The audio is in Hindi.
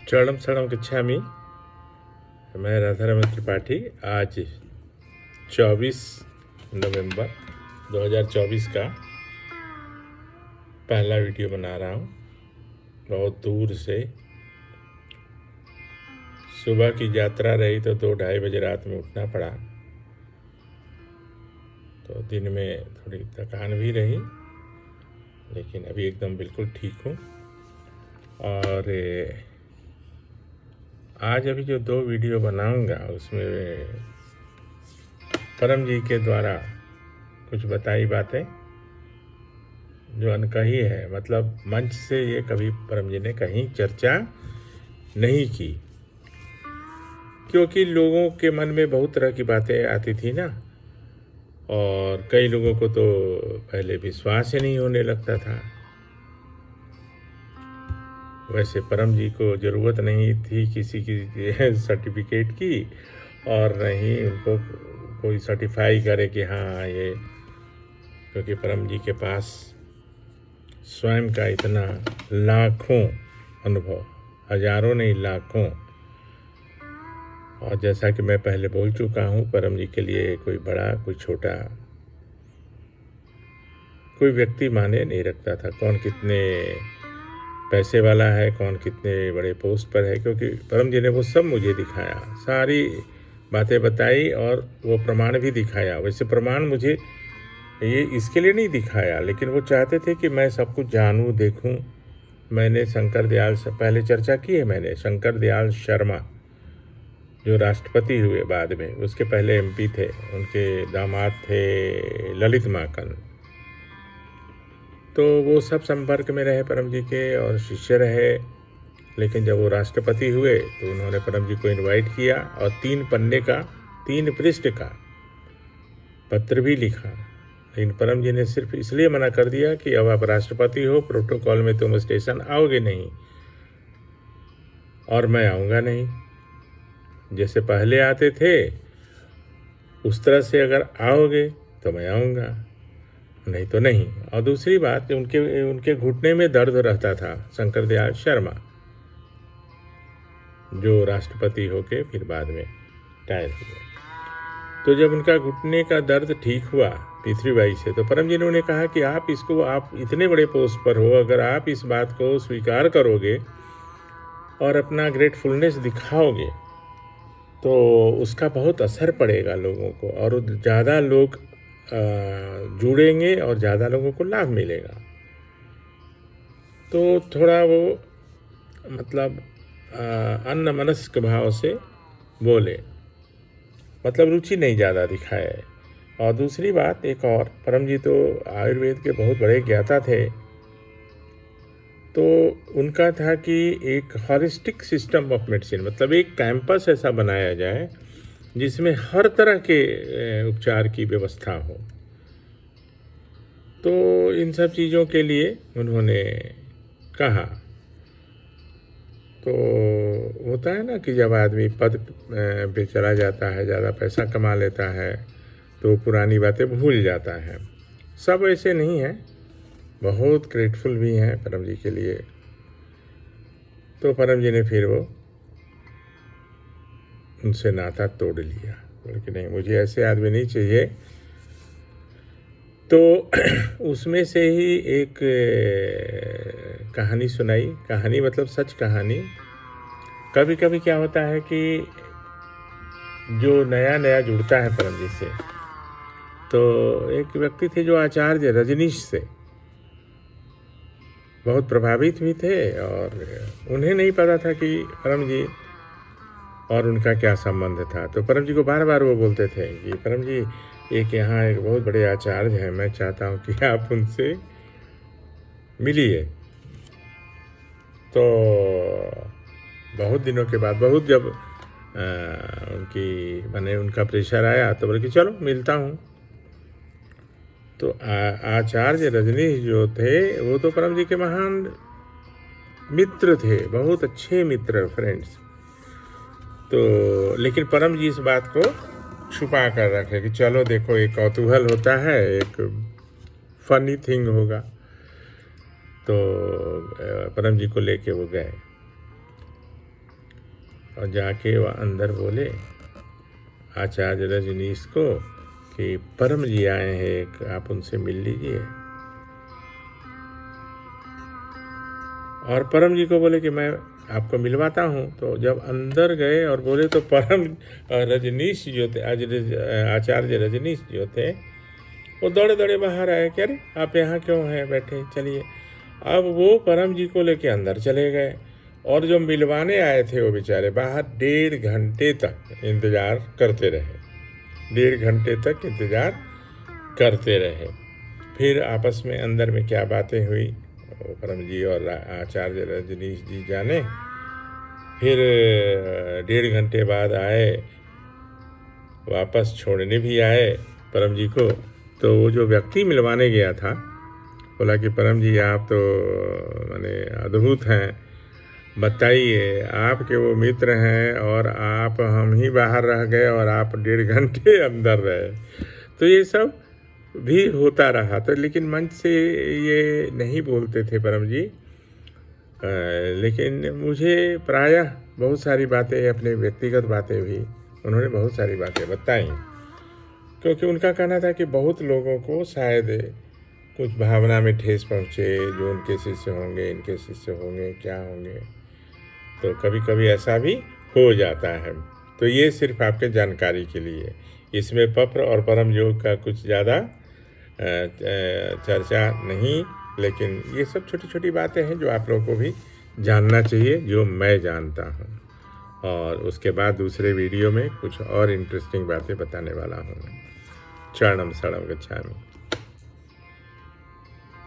चरणम शरणम गच्छामि। मैं राधारमण त्रिपाठी आज 24 नवंबर 2024 का पहला वीडियो बना रहा हूँ। बहुत दूर से सुबह की यात्रा रही तो 2-2:30 बजे रात में उठना पड़ा, तो दिन में थोड़ी थकान भी रही, लेकिन अभी एकदम बिल्कुल ठीक हूँ। और आज अभी जो 2 वीडियो बनाऊंगा उसमें परम जी के द्वारा कुछ बताई बातें जो अनकही है, मतलब मंच से ये कभी परम जी ने कहीं चर्चा नहीं की, क्योंकि लोगों के मन में बहुत तरह की बातें आती थी ना, और कई लोगों को तो पहले विश्वास ही नहीं होने लगता था। वैसे परम जी को ज़रूरत नहीं थी किसी की सर्टिफिकेट की, और नहीं उनको कोई सर्टिफाई करे कि हाँ ये, क्योंकि परम जी के पास स्वयं का इतना लाखों अनुभव, हजारों नहीं लाखों। और जैसा कि मैं पहले बोल चुका हूँ, परम जी के लिए कोई बड़ा कोई छोटा कोई व्यक्ति माने नहीं रखता था, कौन कितने पैसे वाला है, कौन कितने बड़े पोस्ट पर है, क्योंकि परम जी ने वो सब मुझे दिखाया, सारी बातें बताई और वो प्रमाण भी दिखाया। वैसे प्रमाण मुझे ये इसके लिए नहीं दिखाया, लेकिन वो चाहते थे कि मैं सब कुछ जानूँ, देखूँ। मैंने शंकर दयाल से पहले चर्चा की है, मैंने शंकर दयाल शर्मा जो राष्ट्रपति हुए बाद में, उसके पहले एमपी थे, उनके दामाद थे ललित माकन, तो वो सब संपर्क में रहे परम जी के और शिष्य रहे। लेकिन जब वो राष्ट्रपति हुए तो उन्होंने परम जी को इनवाइट किया और 3 पन्ने का 3 पृष्ठ का पत्र भी लिखा, लेकिन परम जी ने सिर्फ इसलिए मना कर दिया कि अब आप राष्ट्रपति हो, प्रोटोकॉल में तुम स्टेशन आओगे नहीं और मैं आऊँगा नहीं। जैसे पहले आते थे उस तरह से अगर आओगे तो मैं आऊँगा, नहीं तो नहीं। और दूसरी बात, उनके घुटने में दर्द रहता था, शंकर दयाल शर्मा जो राष्ट्रपति होके फिर बाद में रिटायर हुए। तो जब उनका घुटने का दर्द ठीक हुआ पृथ्वीबाई से, तो परम जी ने उन्हें कहा कि आप इसको, आप इतने बड़े पोस्ट पर हो, अगर आप इस बात को स्वीकार करोगे और अपना ग्रेटफुलनेस दिखाओगे तो उसका बहुत असर पड़ेगा लोगों को, और ज़्यादा लोग जुड़ेंगे और ज़्यादा लोगों को लाभ मिलेगा। तो थोड़ा वो मतलब अन्नमनस्क भाव से बोले, मतलब रुचि नहीं ज़्यादा दिखाए। और दूसरी बात एक और, परम जी तो आयुर्वेद के बहुत बड़े ज्ञाता थे, तो उनका था कि एक हॉलिस्टिक सिस्टम ऑफ मेडिसिन, मतलब एक कैंपस ऐसा बनाया जाए जिसमें हर तरह के उपचार की व्यवस्था हो। तो इन सब चीज़ों के लिए उन्होंने कहा। तो होता है ना कि जब आदमी पद पे चला जाता है, ज़्यादा पैसा कमा लेता है, तो पुरानी बातें भूल जाता है। सब ऐसे नहीं हैं, बहुत ग्रेटफुल भी हैं परम जी के लिए। तो परम जी ने फिर वो उनसे नाता तोड़ लिया, बोले कि नहीं, मुझे ऐसे आदमी नहीं चाहिए। तो उसमें से ही एक कहानी सुनाई, कहानी मतलब सच कहानी। कभी कभी क्या होता है कि जो नया नया जुड़ता है परम जी से, तो एक व्यक्ति थे जो आचार्य रजनीश से बहुत प्रभावित भी थे, और उन्हें नहीं पता था कि परम जी और उनका क्या संबंध था। तो परम जी को बार बार वो बोलते थे कि परम जी, एक यहाँ एक बहुत बड़े आचार्य हैं, मैं चाहता हूँ कि आप उनसे मिलिए। तो बहुत दिनों के बाद, बहुत जब उनका प्रेशर आया, तो बोले कि चलो मिलता हूँ। तो आचार्य रजनीश जो थे वो तो परम जी के महान मित्र थे, बहुत अच्छे मित्र, फ्रेंड्स। तो लेकिन परम जी इस बात को छुपा कर रखे कि चलो देखो, एक कौतूहल होता है, एक फनी थिंग होगा। तो परम जी को लेके वो गए। और जाके वह अंदर बोले आचार्य रजनीश को कि परम जी आए हैं, एक आप उनसे मिल लीजिए। और परम जी को बोले कि मैं आपको मिलवाता हूँ। तो जब अंदर गए और बोले तो परम रजनीश जो थे, आचार्य रजनीश जो थे, वो दौड़े दौड़े बाहर आए कि अरे आप यहाँ क्यों हैं, बैठे चलिए। अब वो परम जी को लेके अंदर चले गए और जो मिलवाने आए थे वो बेचारे बाहर 1.5 घंटे तक इंतज़ार करते रहे, 1.5 घंटे तक इंतज़ार करते रहे। फिर आपस में अंदर में क्या बातें हुई परम जी और आचार्य रजनीश जी जाने। फिर 1.5 घंटे बाद आए, वापस छोड़ने भी आए परम जी को। तो वो जो व्यक्ति मिलवाने गया था बोला कि परम जी आप तो माने अद्भुत हैं, बताइए आपके वो मित्र हैं और आप हम ही बाहर रह गए और आप 1.5 घंटे अंदर रहे। तो ये सब भी होता रहा। तो लेकिन मंच से ये नहीं बोलते थे परम जी, लेकिन मुझे प्रायः बहुत सारी बातें, अपने व्यक्तिगत बातें भी उन्होंने बहुत सारी बातें बताई, क्योंकि उनका कहना था कि बहुत लोगों को शायद कुछ भावना में ठेस पहुँचे, जो उनके शिष्य होंगे, इनके शिष्य होंगे, क्या होंगे। तो कभी कभी ऐसा भी हो जाता है। तो ये सिर्फ आपके जानकारी के लिए, इसमें पत्र और परम योग का कुछ ज़्यादा चर्चा नहीं, लेकिन ये सब छोटी छोटी बातें हैं जो आप लोगों को भी जानना चाहिए, जो मैं जानता हूँ। और उसके बाद दूसरे वीडियो में कुछ और इंटरेस्टिंग बातें बताने वाला हूँ। चरणम शरणम गच्छामि।